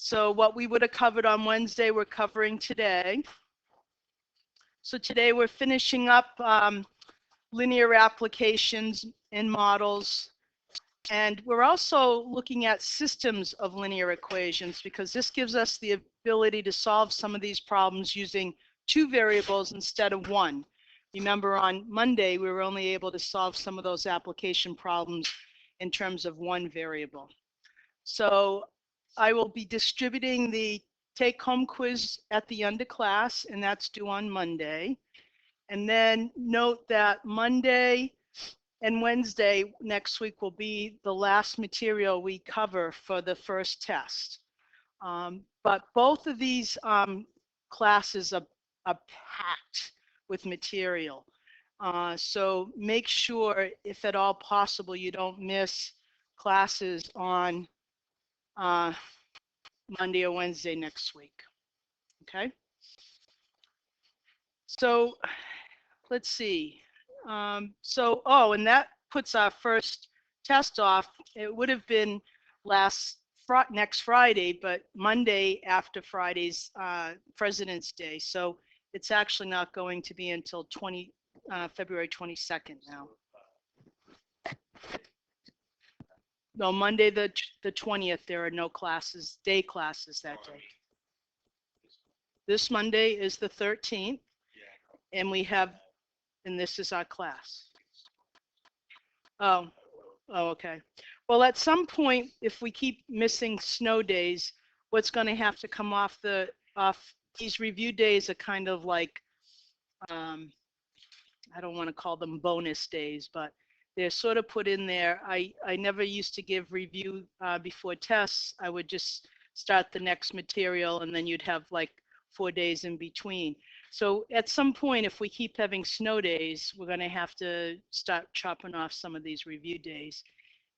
So what we would have covered on Wednesday, we're covering today. So today we're finishing up linear applications and models. And we're also looking at systems of linear equations, because this gives us the ability to solve some of these problems using 2 variables instead of 1. Remember, on Monday, we were only able to solve some of those application problems in terms of 1 variable. So I will be distributing the take-home quiz at the end of class, and that's due on Monday. And then note that Monday and Wednesday next week will be the last material we cover for the first test. But both of these classes are packed with material. So make sure, if at all possible, you don't miss classes on Monday or Wednesday next week. Okay? So let's see. And that puts our first test off. It would have been next Friday, but Monday after Friday's President's Day. So it's actually not going to be until February 22nd now. No, Monday the 20th, there are no classes, day classes that day. This Monday is the 13th, and and this is our class. Oh, okay. Well, at some point, if we keep missing snow days, what's going to have to come off these review days are kind of like, I don't want to call them bonus days, but they're sort of put in there. I never used to give review before tests. I would just start the next material, and then you'd have like 4 days in between. So at some point, if we keep having snow days, we're going to have to start chopping off some of these review days.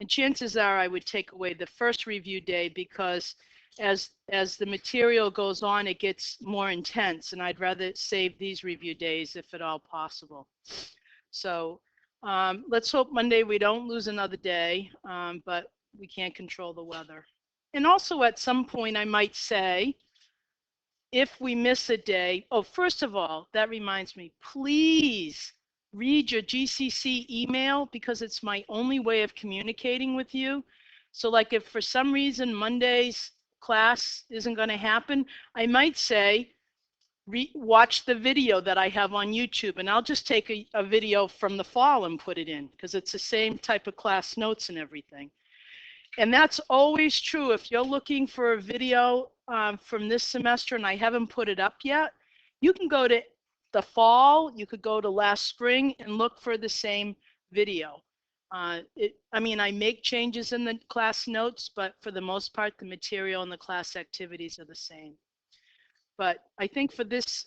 And chances are I would take away the first review day, because as the material goes on, it gets more intense, and I'd rather save these review days if at all possible. So let's hope Monday we don't lose another day, but we can't control the weather. And also at some point I might say, if we miss a day, first of all, that reminds me, please read your GCC email, because it's my only way of communicating with you. So like if for some reason Monday's class isn't going to happen, I might say, watch the video that I have on YouTube, and I'll just take a video from the fall and put it in, because it's the same type of class notes and everything. And that's always true. If you're looking for a video from this semester and I haven't put it up yet, you can go to the fall, you could go to last spring and look for the same video. I make changes in the class notes, but for the most part, the material and the class activities are the same. But I think for this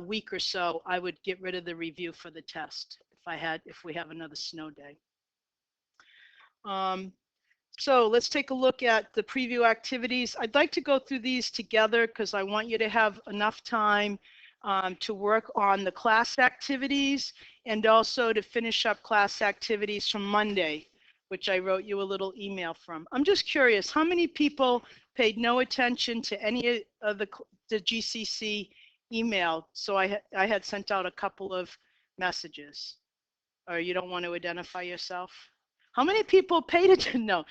week or so, I would get rid of the review for the test if we have another snow day. So let's take a look at the preview activities. I'd like to go through these together, because I want you to have enough time to work on the class activities, and also to finish up class activities from Monday, which I wrote you a little email from. I'm just curious, how many people paid no attention to any of the GCC email? So I had sent out a couple of messages. Or you don't want to identify yourself? How many people paid attention? No.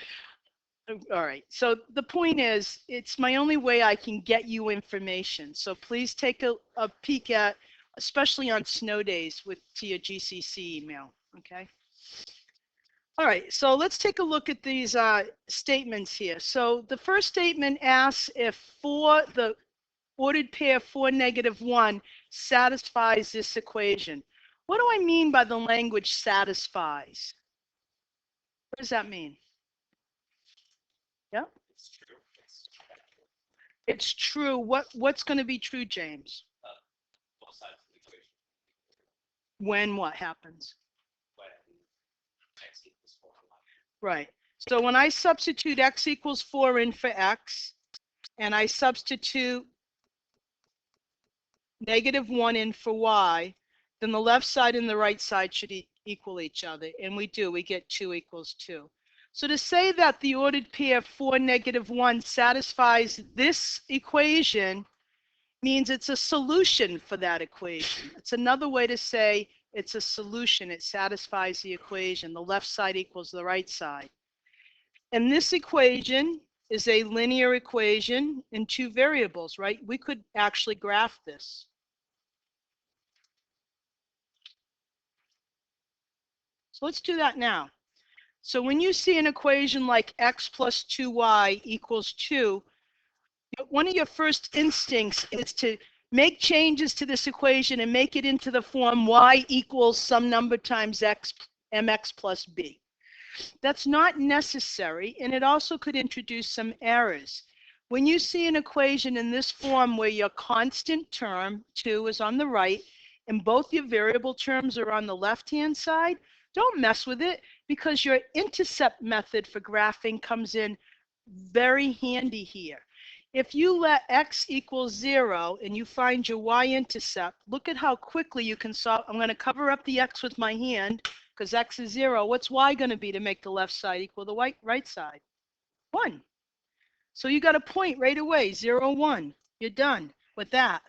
All right. So the point is, it's my only way I can get you information. So please take a peek at, especially on snow days, to your GCC email. Okay. All right. So let's take a look at these statements here. So the first statement asks if the ordered pair 4, -1 satisfies this equation. What do I mean by the language satisfies? What does that mean? Yeah. It's true. What's going to be true, James? Both sides of the equation. When what happens? When x equals 4 for y. Right. So when I substitute x equals 4 in for x, and I substitute -1 in for y, then the left side and the right side should equal each other. And we do. We get 2 = 2. So to say that the ordered pair 4, -1 satisfies this equation means it's a solution for that equation. It's another way to say it's a solution. It satisfies the equation. The left side equals the right side. And this equation is a linear equation in two variables, right? We could actually graph this. So let's do that now. So when you see an equation like x plus 2y equals 2, one of your first instincts is to make changes to this equation and make it into the form y equals some number times x, mx plus b. That's not necessary, and it also could introduce some errors. When you see an equation in this form where your constant term, 2, is on the right, and both your variable terms are on the left-hand side, don't mess with it, because your intercept method for graphing comes in very handy here. If you let x equal 0 and you find your y-intercept, look at how quickly you can solve. I'm going to cover up the x with my hand because x is 0. What's y going to be to make the left side equal the right side? 1. So you got a point right away, 0, 1. You're done with that.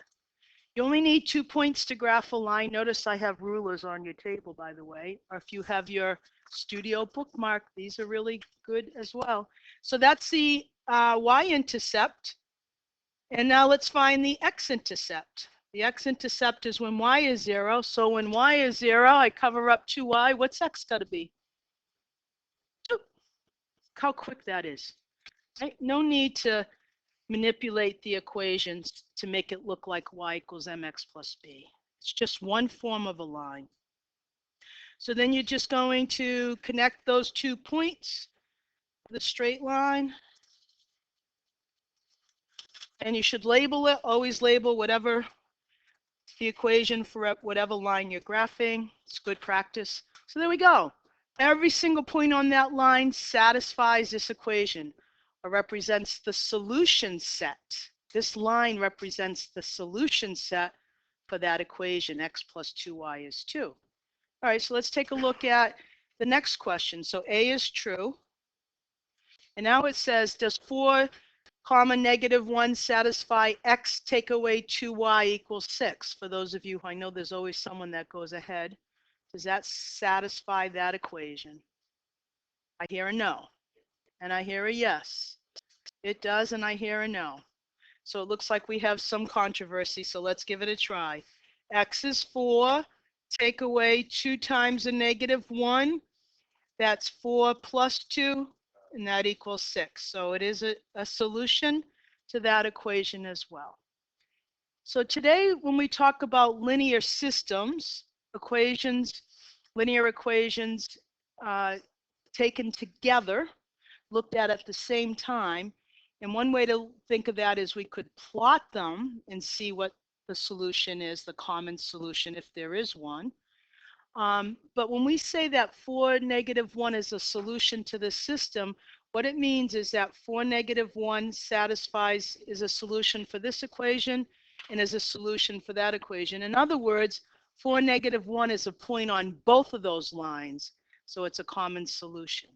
You only need 2 points to graph a line. Notice I have rulers on your table, by the way, or if you have your studio bookmark, these are really good as well. So that's the y-intercept. And now let's find the x-intercept. The x-intercept is when y is 0. So when y is 0, I cover up 2y. What's x got to be? 2. Look how quick that is. Right? No need to manipulate the equations to make it look like y equals mx plus b. It's just one form of a line. So then you're just going to connect those 2 points, the straight line, and you should label it. Always label whatever the equation for whatever line you're graphing. It's good practice. So there we go. Every single point on that line satisfies this equation or represents the solution set. This line represents the solution set for that equation, x plus 2y is 2. All right, so let's take a look at the next question. So A is true. And now it says, does 4, -1 satisfy x take away 2y equals 6? For those of you who I know there's always someone that goes ahead. Does that satisfy that equation? I hear a no. And I hear a yes. It does, and I hear a no. So it looks like we have some controversy, so let's give it a try. X is 4, take away 2 times a -1. That's 4 plus 2, and that equals 6. So it is a solution to that equation as well. So today, when we talk about linear systems, equations, linear equations taken together, looked at the same time, and one way to think of that is we could plot them and see what the solution is, the common solution, if there is one. But when we say that 4, -1 is a solution to the system, what it means is that 4, -1 is a solution for this equation and is a solution for that equation. In other words, 4, -1 is a point on both of those lines, so it's a common solution.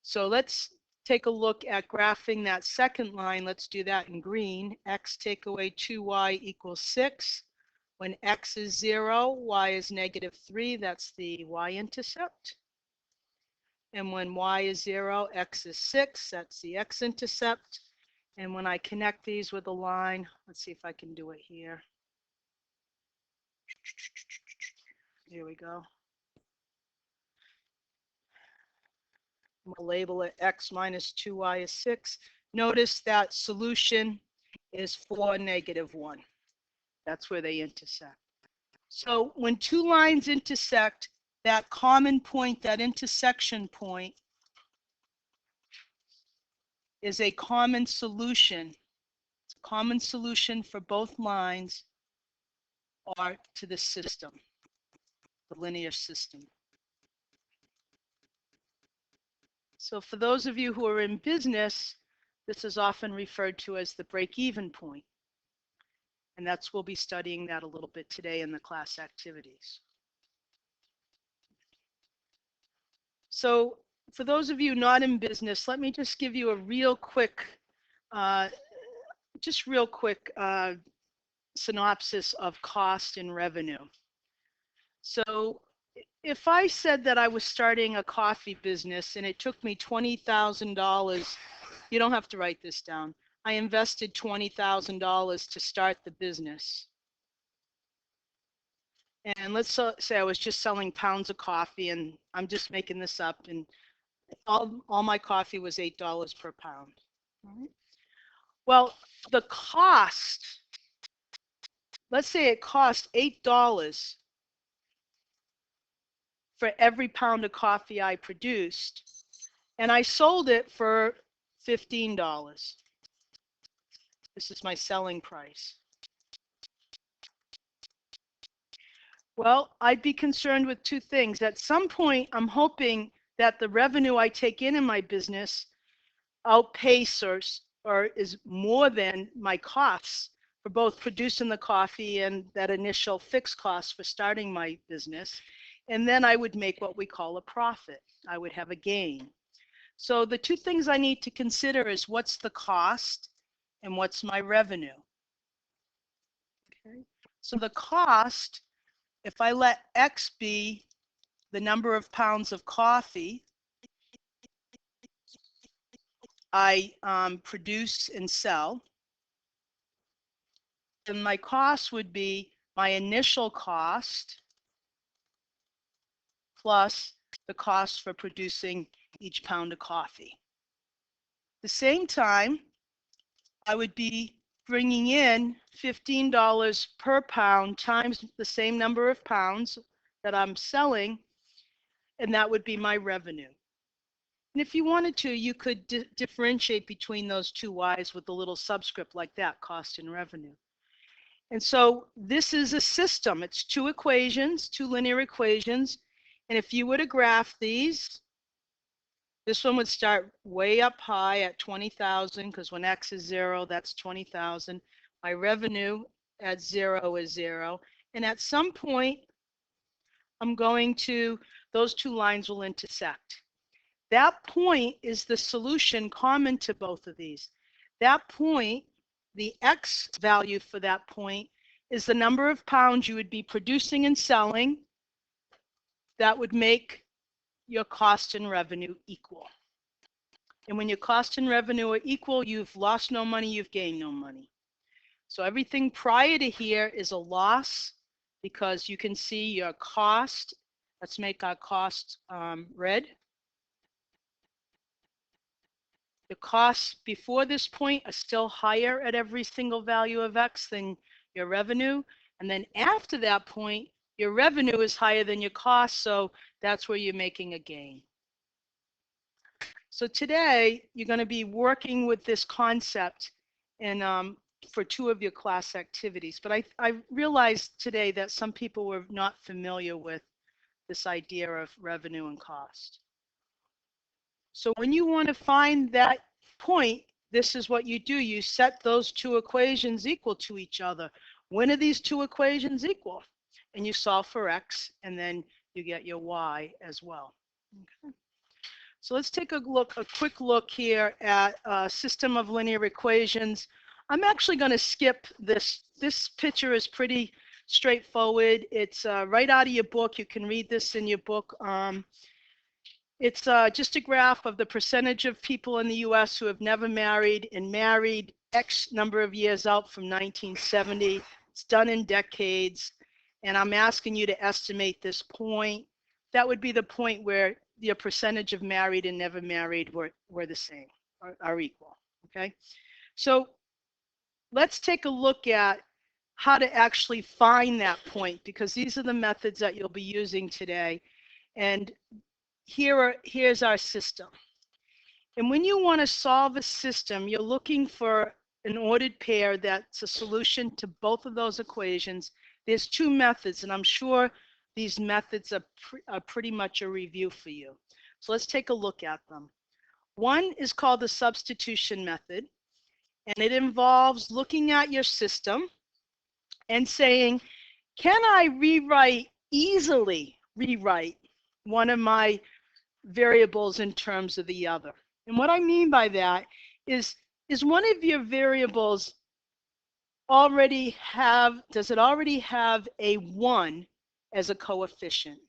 So let's take a look at graphing that second line. Let's do that in green. X take away 2y equals 6. When x is 0, y is -3. That's the y-intercept. And when y is 0, x is 6. That's the x-intercept. And when I connect these with a line, let's see if I can do it here. Here we go. I'm going to label it x minus 2y is 6. Notice that solution is 4, -1. That's where they intersect. So when two lines intersect, that common point, that intersection point, is a common solution. It's a common solution for both lines or to the system, the linear system. So for those of you who are in business, this is often referred to as the break-even point. And we'll be studying that a little bit today in the class activities. So for those of you not in business, let me just give you a real quick, synopsis of cost and revenue. So if I said that I was starting a coffee business and it took me $20,000, you don't have to write this down. I invested $20,000 to start the business. And let's say I was just selling pounds of coffee, and I'm just making this up, and all my coffee was $8 per pound. All right. Well, the cost, let's say it cost $8 for every pound of coffee I produced, and I sold it for $15. This is my selling price. Well, I'd be concerned with two things. At some point, I'm hoping that the revenue I take in my business outpace or is more than my costs for both producing the coffee and that initial fixed cost for starting my business. And then I would make what we call a profit. I would have a gain. So the two things I need to consider is what's the cost and what's my revenue. Okay. So the cost, if I let X be the number of pounds of coffee I produce and sell, then my cost would be my initial cost plus the cost for producing each pound of coffee. At the same time, I would be bringing in $15 per pound times the same number of pounds that I'm selling, and that would be my revenue. And if you wanted to, you could differentiate between those two Y's with a little subscript like that, cost and revenue. And so this is a system. It's two equations, two linear equations. And if you were to graph these, this one would start way up high at 20,000, because when X is 0, that's 20,000. My revenue at 0 is 0. And at some point, those two lines will intersect. That point is the solution common to both of these. That point, the X value for that point, is the number of pounds you would be producing and selling that would make your cost and revenue equal. And when your cost and revenue are equal, you've lost no money, you've gained no money. So everything prior to here is a loss, because you can see your cost. Let's make our cost red. The costs before this point are still higher at every single value of X than your revenue. And then after that point, your revenue is higher than your cost, so that's where you're making a gain. So today, you're going to be working with this concept for two of your class activities. But I realized today that some people were not familiar with this idea of revenue and cost. So when you want to find that point, this is what you do. You set those two equations equal to each other. When are these two equations equal? And you solve for X, and then you get your Y as well. Okay. So let's take a quick look here at a system of linear equations. I'm actually going to skip this. This picture is pretty straightforward. It's right out of your book. You can read this in your book. It's just a graph of the percentage of people in the US who have never married and married X number of years out from 1970. It's done in decades. And I'm asking you to estimate this point. That would be the point where your percentage of married and never married were the same, are equal, okay? So let's take a look at how to actually find that point, because these are the methods that you'll be using today. And here's our system. And when you want to solve a system, you're looking for an ordered pair that's a solution to both of those equations. There's two methods, and I'm sure these methods are pretty much a review for you. So let's take a look at them. One is called the substitution method, and it involves looking at your system and saying, can I easily rewrite one of my variables in terms of the other. And what I mean by that is one of your variables does it already have a 1 as a coefficient?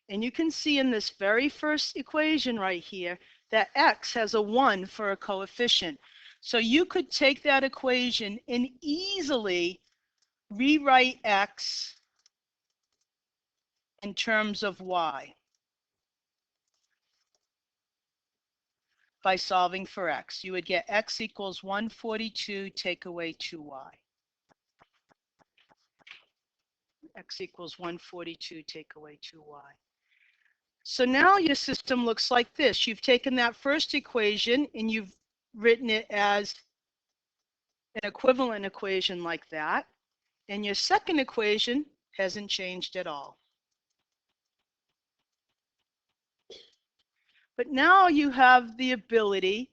And you can see in this very first equation right here that x has a 1 for a coefficient. So you could take that equation and easily rewrite x in terms of y by solving for x. You would get x equals 142 take away 2y. X equals 142 take away 2y. So now your system looks like this. You've taken that first equation and you've written it as an equivalent equation like that. And your second equation hasn't changed at all. But now you have the ability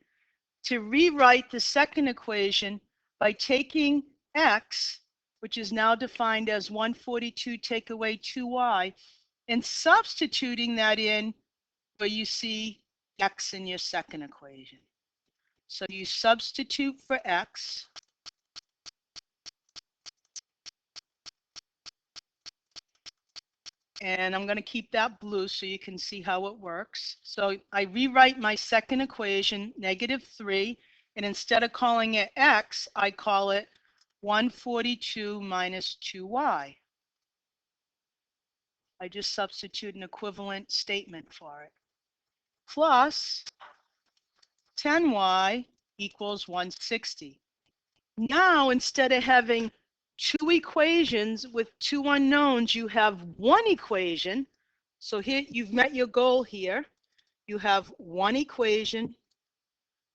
to rewrite the second equation by taking x, which is now defined as 142 take away 2y, and substituting that in where you see x in your second equation. So you substitute for x. And I'm going to keep that blue so you can see how it works. So I rewrite my second equation, -3, and instead of calling it x, I call it 142 minus 2y. I just substitute an equivalent statement for it. Plus 10y equals 160. Now, instead of having two equations with two unknowns, you have one equation. So here you've met your goal here. You have one equation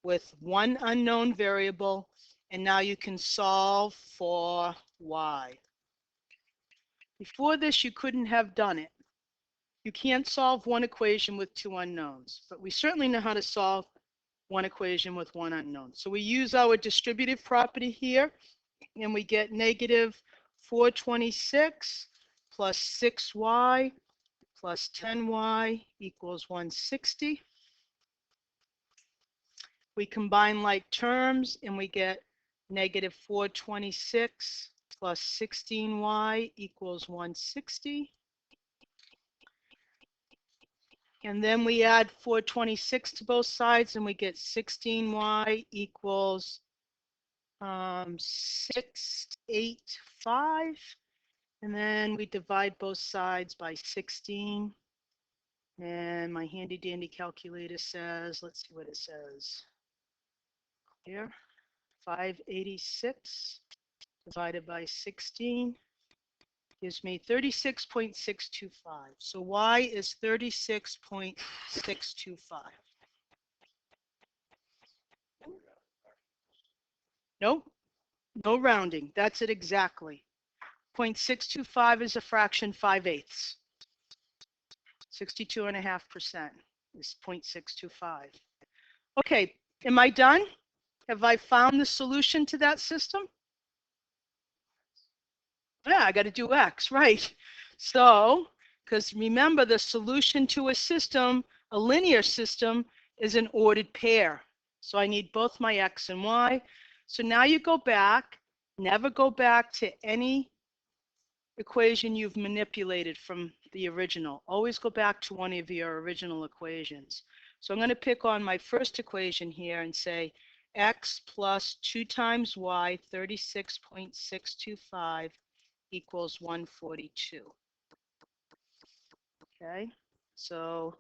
with one unknown variable, and now you can solve for y. Before this, you couldn't have done it. You can't solve one equation with two unknowns, but we certainly know how to solve one equation with one unknown. So we use our distributive property here, and we get -426 plus 6y plus 10y equals 160. We combine like terms and we get -426 plus 16y equals 160. And then we add 426 to both sides and we get 16y equals 685. And then we divide both sides by 16. And my handy dandy calculator says, let's see what it says here, 586 divided by 16 gives me 36.625. So y is 36.625. Nope, no rounding. That's it exactly. 0.625 is a fraction 5/8. 62.5% is 0.625. Okay, am I done? Have I found the solution to that system? Yeah, I got to do x, right? So, because remember, the solution to a system, a linear system, is an ordered pair. So I need both my x and y. So now you go back, never go back to any equation you've manipulated from the original. Always go back to one of your original equations. So I'm going to pick on my first equation here and say x plus 2 times y, 36.625 equals 142. Okay, so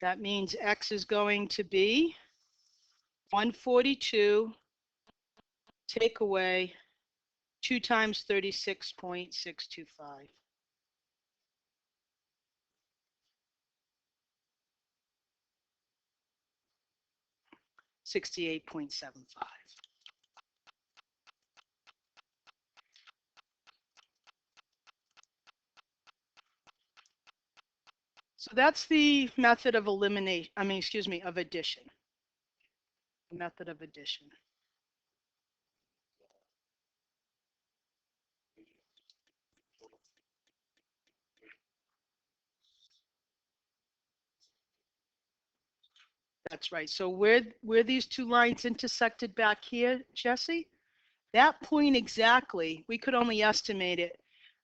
that means x is going to be 142 take away 2 times 36.625. 68.75. So that's the method of elimination, of addition. The method of addition. That's right. So where these two lines intersected back here, Jesse, that point exactly, we could only estimate it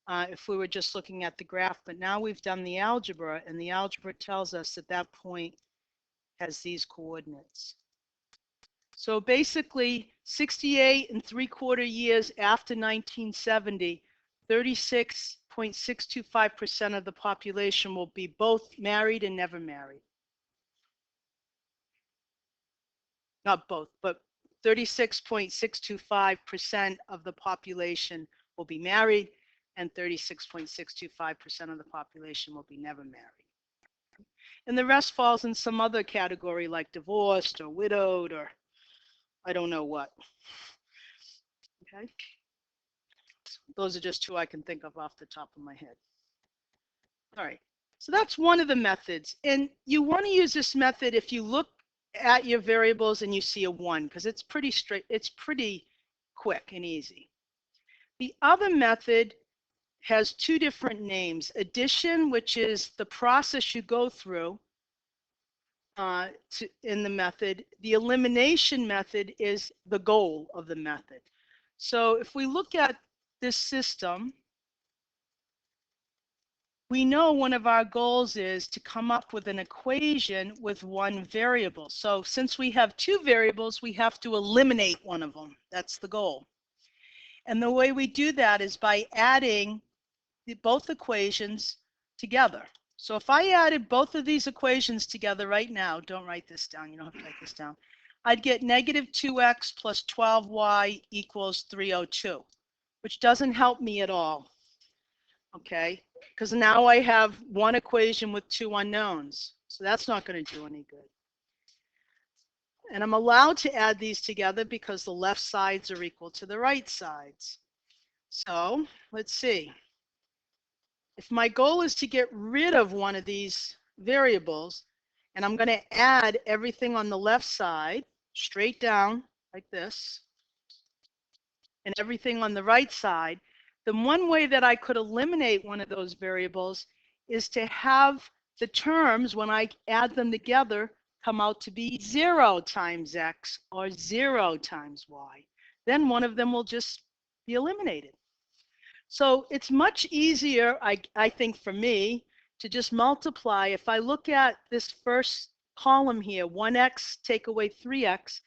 if we were just looking at the graph, but now we've done the algebra, and the algebra tells us that that point has these coordinates. So basically, 68.75 years after 1970, 36.625% of the population will be both married and never married. Not both, but 36.625% of the population will be married, and 36.625% of the population will be never married. And the rest falls in some other category like divorced or widowed or I don't know what. Okay. Those are just two I can think of off the top of my head. All right. So that's one of the methods. And you want to use this method if you look at your variables and you see a 1, because it's pretty straight, it's pretty quick and easy. The other method has two different names. Addition, which is the process you go through in the method. The elimination method is the goal of the method. So if we look at this system, we know one of our goals is to come up with an equation with one variable. So since we have two variables, we have to eliminate one of them. That's the goal. And the way we do that is by adding both equations together. So if I added both of these equations together right now, don't write this down, you don't have to write this down, I'd get negative 2x plus 12y equals 302, which doesn't help me at all, okay? Because now I have one equation with two unknowns, so that's not going to do any good. And I'm allowed to add these together because the left sides are equal to the right sides. So let's see. If my goal is to get rid of one of these variables, and I'm going to add everything on the left side, straight down like this, and everything on the right side, then one way that I could eliminate one of those variables is to have the terms, when I add them together, come out to be 0 times x or 0 times y. Then one of them will just be eliminated. So it's much easier, I think, for me to just multiply. If I look at this first column here, 1x take away 3x,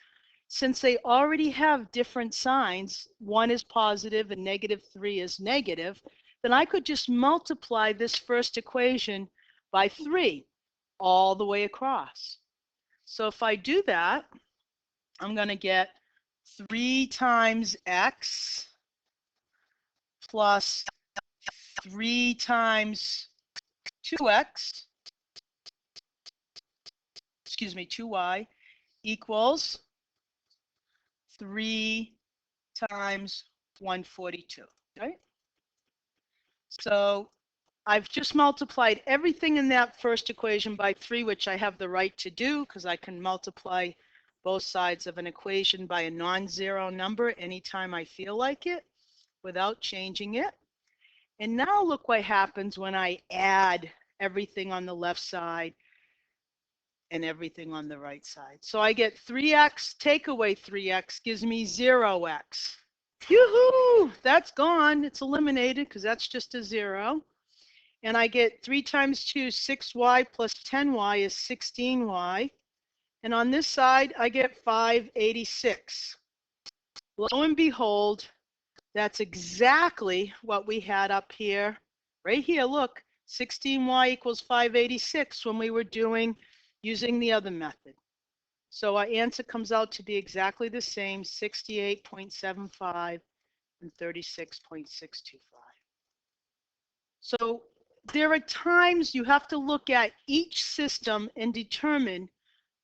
since they already have different signs, 1 is positive and negative 3 is negative, then I could just multiply this first equation by 3 all the way across. So if I do that, I'm going to get 3 times x plus 3 times 2x, excuse me, 2y equals 3 times 142, right? So I've just multiplied everything in that first equation by 3, which I have the right to do because I can multiply both sides of an equation by a non-zero number anytime I feel like it without changing it. And now look what happens when I add everything on the left side and everything on the right side. So I get 3x, take away 3x gives me 0x. Yoo-hoo! That's gone. It's eliminated because that's just a 0. And I get 3 times 2, 6y plus 10y is 16y. And on this side, I get 586. Lo and behold, that's exactly what we had up here. Right here, look, 16y equals 586 when we were using the other method. So our answer comes out to be exactly the same, 68.75 and 36.625. So there are times you have to look at each system and determine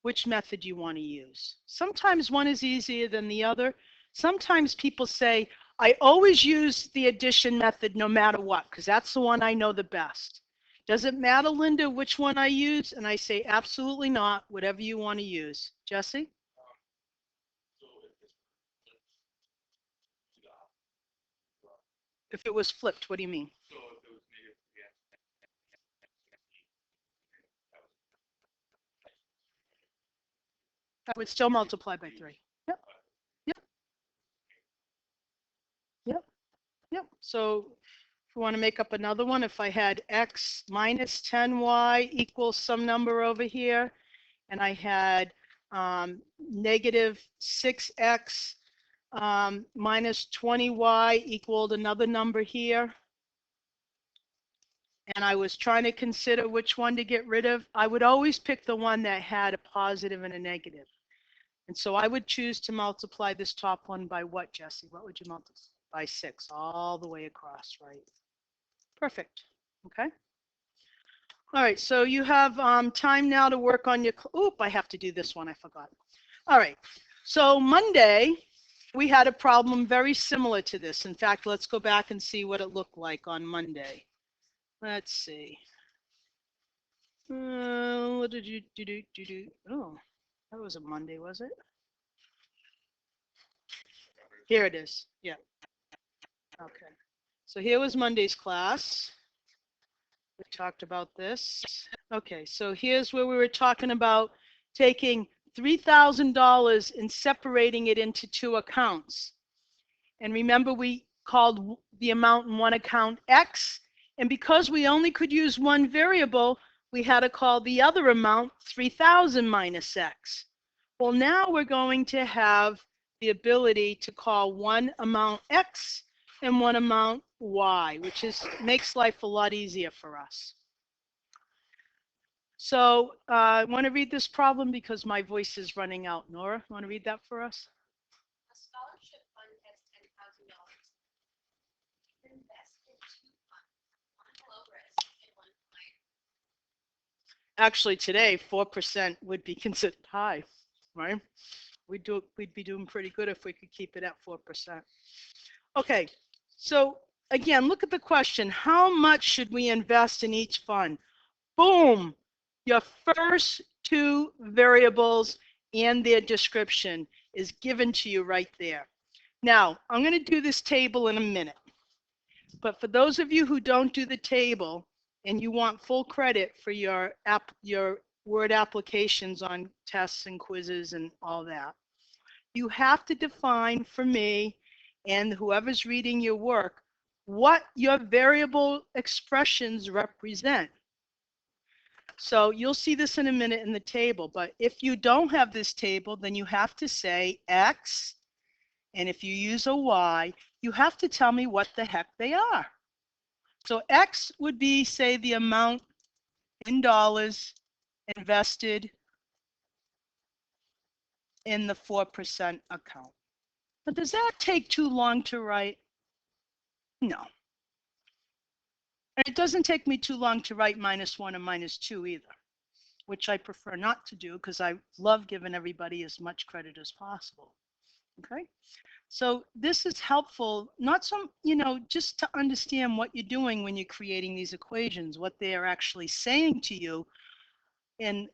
which method you want to use. Sometimes one is easier than the other. Sometimes people say, I always use the addition method no matter what, because that's the one I know the best. Does it matter, Linda, which one I use? And I say, absolutely not, whatever you want to use. Jesse? If it was flipped, what do you mean? I would still multiply by 3. Yep. Yep. Yep. Yep. So if you want to make up another one, if I had x minus 10y equals some number over here, and I had negative 6x minus 20y equaled another number here, and I was trying to consider which one to get rid of, I would always pick the one that had a positive and a negative. And so I would choose to multiply this top one by what, Jesse? What would you multiply? By 6, all the way across, right? Perfect. Okay. All right, so you have time now to work on your, oop, I have to do this one, I forgot. All right, so Monday, we had a problem very similar to this. In fact, let's go back and see what it looked like on Monday. Let's see. What did you do? Oh, that was a Monday, was it? Here it is. Yeah. Okay. So here was Monday's class. We talked about this. Okay, so here's where we were talking about taking $3,000 and separating it into 2 accounts. And remember, we called the amount in one account X, and because we only could use one variable, we had to call the other amount 3,000 minus X. Well, now we're going to have the ability to call one amount X and one amount Y, which makes life a lot easier for us. So I want to read this problem because my voice is running out. Nora, want to read that for us? A scholarship fund has $10,000. Invest in 2 funds, one low risk and one high. Actually, today 4% would be considered high, right? We'd be doing pretty good if we could keep it at 4%. Okay, so again, look at the question. How much should we invest in each fund? Boom! Your first 2 variables and their description is given to you right there. Now, I'm going to do this table in a minute. But for those of you who don't do the table and you want full credit for your Word applications on tests and quizzes and all that, you have to define for me and whoever's reading your work what your variable expressions represent. So you'll see this in a minute in the table, but if you don't have this table, then you have to say X, and if you use a Y, you have to tell me what the heck they are. So X would be, say, the amount in dollars invested in the 4% account. But does that take too long to write? No. And it doesn't take me too long to write -1 or -2 either, which I prefer not to do because I love giving everybody as much credit as possible. Okay? So this is helpful, not some, just to understand what you're doing when you're creating these equations, what they are actually saying to you in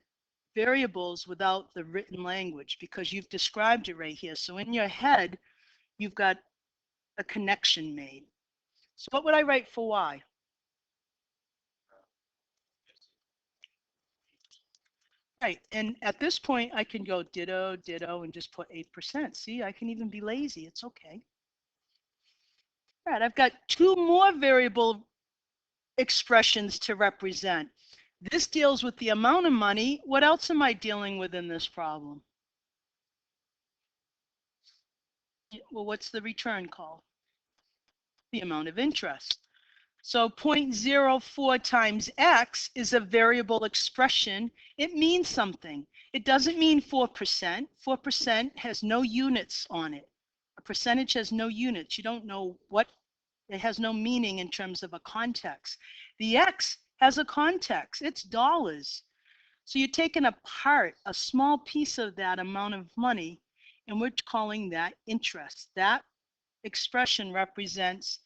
variables without the written language, because you've described it right here. So in your head, you've got a connection made. So what would I write for Y? Right, and at this point, I can go ditto, ditto, and just put 8%. See, I can even be lazy, it's okay. All right, I've got 2 more variable expressions to represent. This deals with the amount of money. What else am I dealing with in this problem? Well, what's the return called? The amount of interest. So 0.04 times X is a variable expression. It means something. It doesn't mean 4%. 4% has no units on it. A percentage has no units. You don't know what, it has no meaning in terms of a context. The X has a context. It's dollars. So you're taking apart a small piece of that amount of money, and we're calling that interest. That expression represents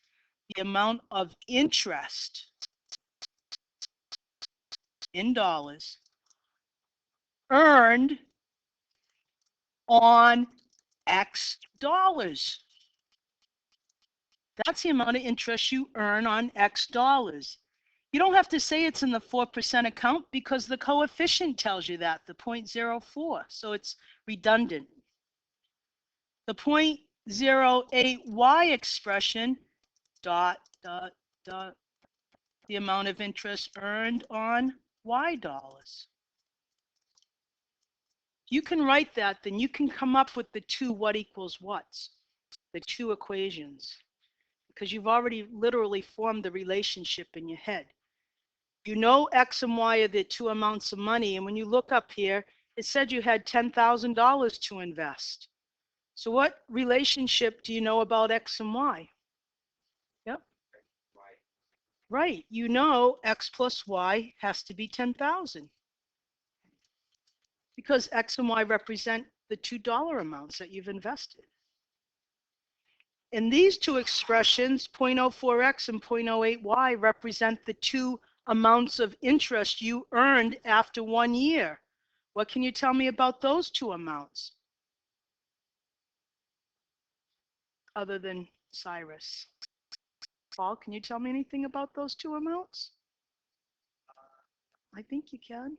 the amount of interest in dollars earned on X dollars. That's the amount of interest you earn on X dollars. You don't have to say it's in the 4% account because the coefficient tells you that, the 0.04, so it's redundant. The 0.08y expression, dot, dot, dot, the amount of interest earned on y dollars. You can write that, then you can come up with the two what equals what's, the two equations, because you've already literally formed the relationship in your head. You know X and Y are the two amounts of money, and when you look up here, it said you had $10,000 to invest. So what relationship do you know about X and Y? Yep. Right. You know X plus Y has to be 10,000. Because X and Y represent the $2 amounts that you've invested. And these two expressions, 0.04x and 0.08y, represent the two amounts of interest you earned after 1 year. What can you tell me about those two amounts? Other than Cyrus. Paul, can you tell me anything about those two amounts? I think you can.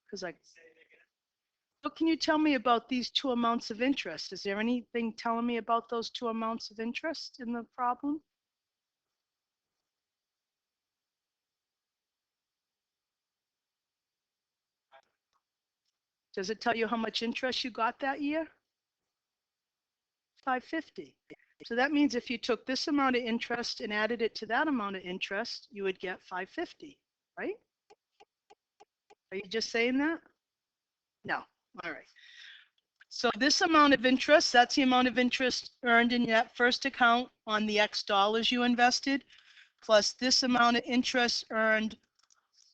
Because what can you tell me about these two amounts of interest? Is there anything telling me about those two amounts of interest in the problem? Does it tell you how much interest you got that year? $550. So that means if you took this amount of interest and added it to that amount of interest, you would get $550, right? Are you just saying that? No. All right. So this amount of interest, that's the amount of interest earned in that first account on the X dollars you invested, plus this amount of interest earned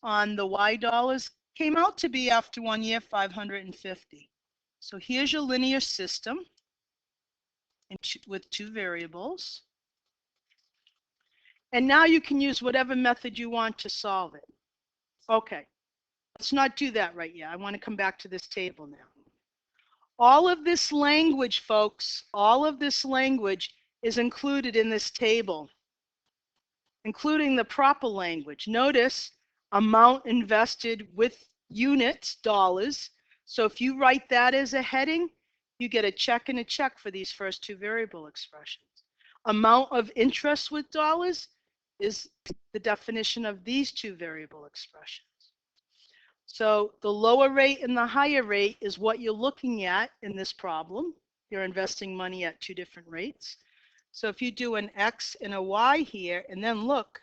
on the Y dollars, came out to be after 1 year, 550. So here's your linear system with two variables. And now you can use whatever method you want to solve it. Okay, let's not do that right yet. I want to come back to this table now. All of this language, folks, all of this language is included in this table, including the proper language. Notice amount invested with units, dollars. So if you write that as a heading, you get a check and a check for these first two variable expressions. Amount of interest with dollars is the definition of these two variable expressions. So the lower rate and the higher rate is what you're looking at in this problem. You're investing money at two different rates. So if you do an X and a Y here, and then look,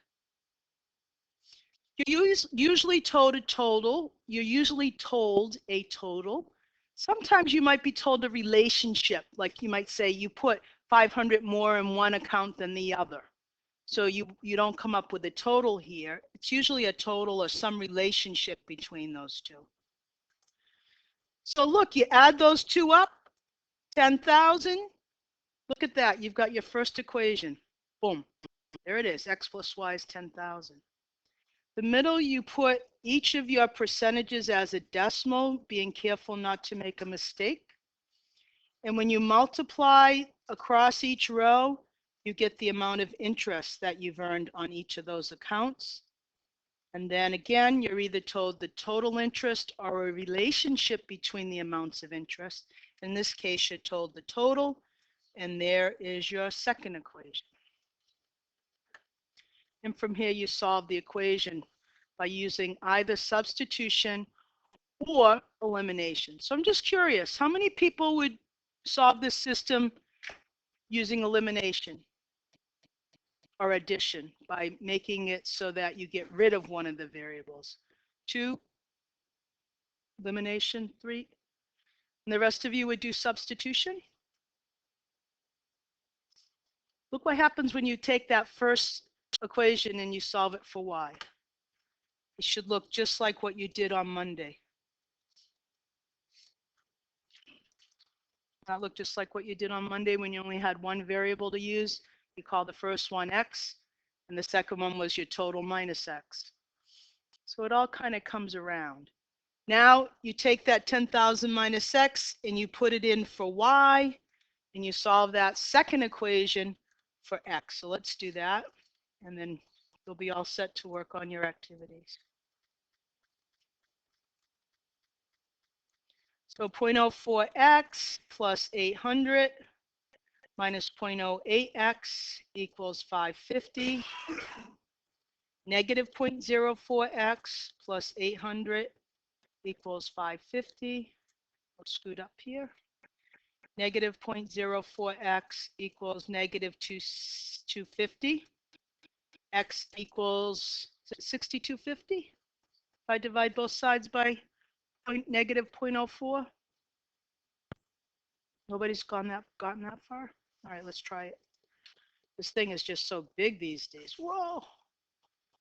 you're usually told a total. You're usually told a total. Sometimes you might be told a relationship, like you might say you put 500 more in one account than the other. So you don't come up with a total here. It's usually a total or some relationship between those two. So look, you add those two up, 10,000. Look at that. You've got your first equation. Boom. There it is. X plus Y is 10,000. The middle, you put each of your percentages as a decimal, being careful not to make a mistake. And when you multiply across each row, you get the amount of interest that you've earned on each of those accounts. And then again, you're either told the total interest or a relationship between the amounts of interest. In this case, you're told the total, and there is your second equation. And from here, you solve the equation by using either substitution or elimination. So I'm just curious, how many people would solve this system using elimination or addition by making it so that you get rid of one of the variables? 2, elimination, 3, and the rest of you would do substitution? Look what happens when you take that first equation and you solve it for y. It should look just like what you did on Monday. That look just like what you did on Monday when you only had one variable to use. You call the first one x, and the second one was your total minus x. So it all kind of comes around. Now you take that 10,000 minus x and you put it in for y, and you solve that second equation for X. So let's do that. And then you'll be all set to work on your activities. So 0.04x plus 800 minus 0.08x equals 550. Negative 0.04x plus 800 equals 550. I'll scoot up here. Negative 0.04x equals negative 250. X equals 6250. If I divide both sides by negative 0.04. Nobody's gotten that far? All right, let's try it. This thing is just so big these days. Whoa.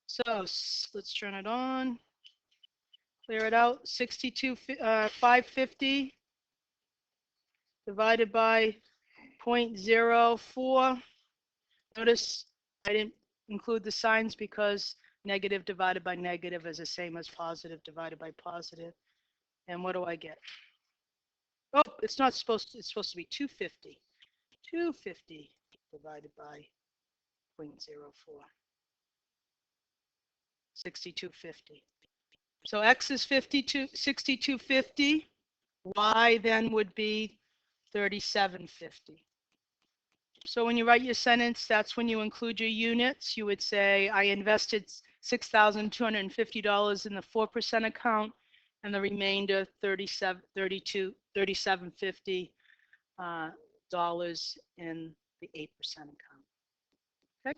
So let's turn it on. Clear it out. 550 divided by 0.04. Notice I didn't include the signs because negative divided by negative is the same as positive divided by positive. And what do I get? Oh, it's supposed to be 250. 250 divided by 0.04. 6250. So X is 6250. Y then would be 3750. So when you write your sentence, that's when you include your units. You would say, I invested $6,250 in the 4% account, and the remainder $3750 dollars in the 8% account. Okay.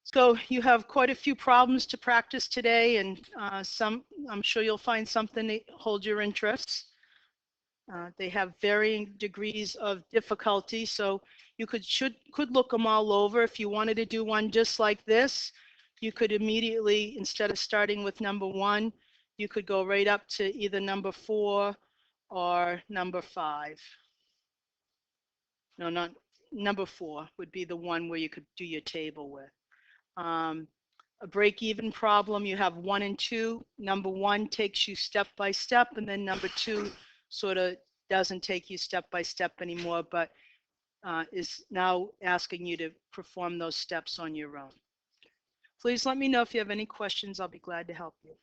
So you have quite a few problems to practice today, and I'm sure you'll find something that holds your interest. They have varying degrees of difficulty, so you could look them all over. If you wanted to do one just like this, you could immediately, instead of starting with number 1, you could go right up to either number 4 or number 5. No, not number 4 would be the one where you could do your table with. A break-even problem, you have 1 and 2. Number 1 takes you step by step, and then number 2 sort of doesn't take you step by step anymore, but is now asking you to perform those steps on your own. Please let me know if you have any questions. I'll be glad to help you.